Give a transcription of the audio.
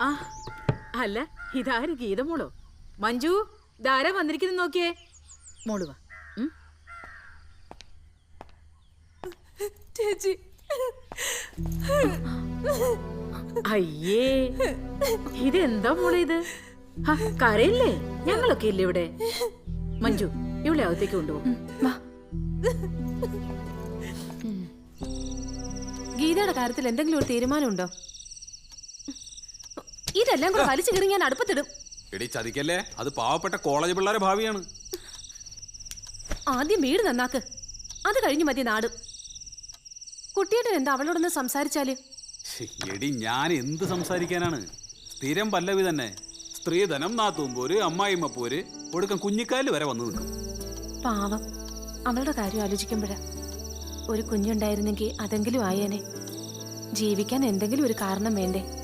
ആ അല്ല ഇതാര് ഗീത മോളോ? മഞ്ജു ഇതാരാ വന്നിരിക്കുന്നു നോക്കിയേ. മോള് വാ. ചേച്ചി അയ്യേ ഇതെന്താ മോളെ ഇത്? കരയില്ലേ? ഞങ്ങളൊക്കെ ഇല്ലേ ഇവിടെ. മഞ്ജു ഇവിടെ അകത്തേക്ക് കൊണ്ടുപോകും. ഗീതയുടെ കാര്യത്തിൽ എന്തെങ്കിലും ഒരു തീരുമാനമുണ്ടോ? ഇതെല്ലാം കൂടെ വലിച്ചു കയറി ഞാൻ അടുപ്പത്തിടും. എടി ചതിക്കല്ലേ, അത് പാവപ്പെട്ട കോളേജ് പിള്ളേരെ ഭാവിയാണ്. ആദ്യം വീട് നന്നാക്ക്, അത് കഴിഞ്ഞു മതി നാടും. കുട്ടിയേട്ടൻ എന്താ അവളോടൊന്ന് സംസാരിച്ചാല്? എടി ഞാൻ എന്ത് സംസാരിക്കാനാണ്? സ്ഥിരം പല്ലവി തന്നെ. സ്ത്രീധനം, നാത്തൂമ്പോര്, അമ്മായിമ്മ പോര്, ഒടുക്കം കുഞ്ഞിക്കാല് വരെ വന്നു നിൽക്കും. പാവം, അവളുടെ കാര്യം ആലോചിക്കുമ്പോഴാ. ഒരു കുഞ്ഞുണ്ടായിരുന്നെങ്കിൽ അതെങ്കിലും ആയേനെ. ജീവിക്കാൻ എന്തെങ്കിലും ഒരു കാരണം വേണ്ടേ?